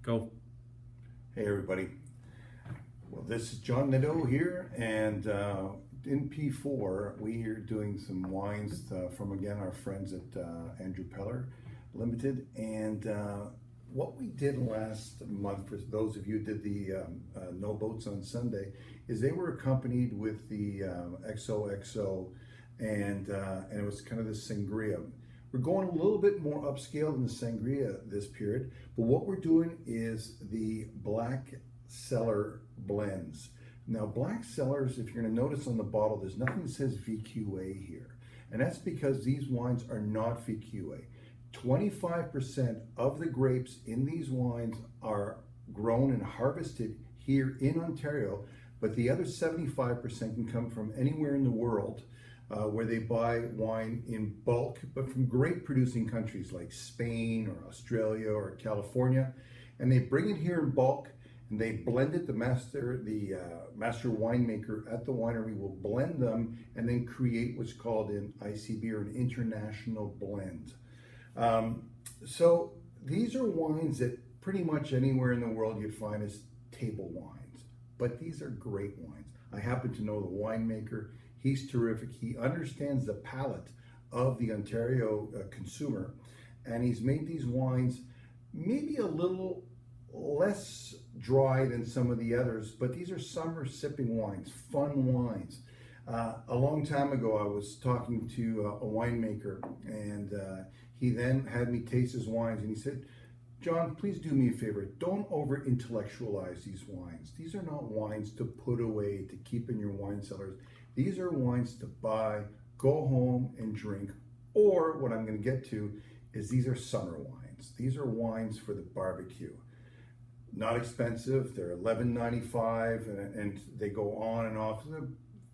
Go. Hey everybody. Well, this is John Nadeau here, and in P4 we are doing some wines from again our friends at Andrew Peller Limited. And what we did last month, for those of you who did the No Boats on Sunday, is they were accompanied with the XOXO, and it was kind of the sangria. We're going a little bit more upscale than the sangria this period, but what we're doing is the black Cellar blends. Now, black Cellars, if you're going to notice on the bottle, there's nothing that says VQA here, and that's because these wines are not VQA. 25% of the grapes in these wines are grown and harvested here in Ontario, but the other 75% can come from anywhere in the world where they buy wine in bulk, but from grape producing countries like Spain or Australia or California, and they bring it here in bulk and they blend it. The master winemaker at the winery will blend them and then create what's called an ICB, or an international blend. So these are wines that pretty much anywhere in the world you'd find as table wines, but these are great wines. I happen to know the winemaker. He's terrific. He understands the palate of the Ontario consumer, and he's made these wines maybe a little less dry than some of the others, but these are summer sipping wines, fun wines. A long time ago, I was talking to a winemaker, and he then had me taste his wines, and he said, "John, please do me a favor. Don't over intellectualize these wines. These are not wines to put away, to keep in your wine cellars. These are wines to buy, go home and drink." Or what I'm going to get to is these are summer wines. These are wines for the barbecue. Not expensive. They're $11.95, and they go on and off.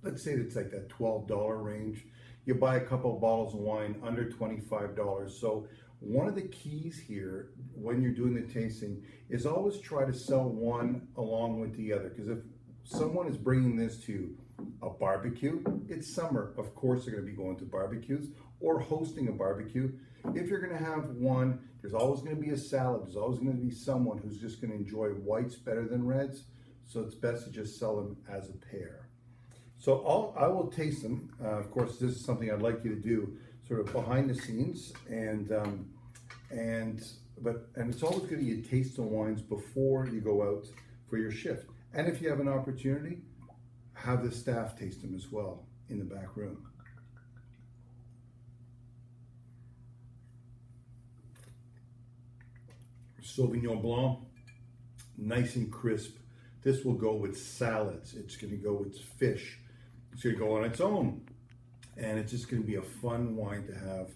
Let's say it's like that $12 range. You buy a couple of bottles of wine under $25. So one of the keys here when you're doing the tasting is always try to sell one along with the other, because if someone is bringing this to a barbecue, it's summer, of course they're going to be going to barbecues or hosting a barbecue. If you're going to have one, there's always going to be a salad. There's always going to be someone who's just going to enjoy whites better than reds, so it's best to just sell them as a pair. So I will taste them. Of course, this is something I'd like you to do sort of behind the scenes, and it's always good that you taste the wines before you go out for your shift. And if you have an opportunity, have the staff taste them as well in the back room. Sauvignon Blanc, nice and crisp. This will go with salads. It's going to go with fish. It's going to go on its own. And it's just going to be a fun wine to have.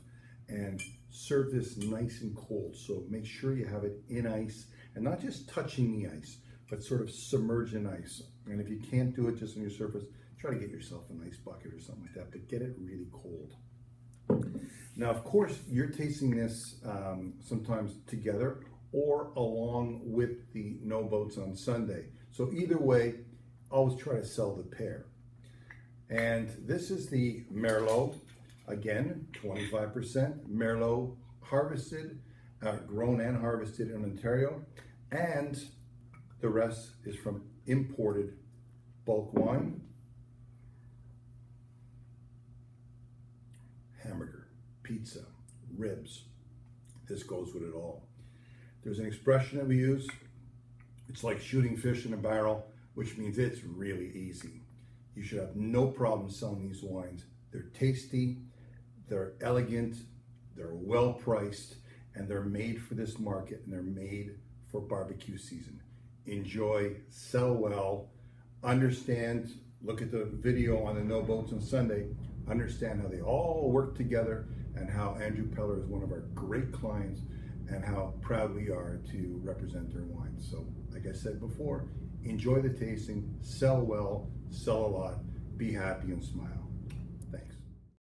And serve this nice and cold. So make sure you have it in ice, and not just touching the ice, but sort of submerged in ice. And if you can't do it just on your surface, try to get yourself a nice bucket or something like that, but get it really cold. Now, of course, you're tasting this sometimes together or along with the No Boats on Sunday. So either way, always try to sell the pair. And this is the Merlot. Again, 25% Merlot harvested, grown and harvested in Ontario. And the rest is from imported bulk wine. Hamburger, pizza, ribs. This goes with it all. There's an expression that we use. It's like shooting fish in a barrel, which means it's really easy. You should have no problem selling these wines. They're tasty, they're elegant, they're well priced, and they're made for this market, and they're made for barbecue season. Enjoy, sell well, understand, look at the video on the No Boats on Sunday, understand how they all work together, and how Andrew Peller is one of our great clients, and how proud we are to represent their wines. So, like I said before, enjoy the tasting, sell well, sell a lot, be happy and smile.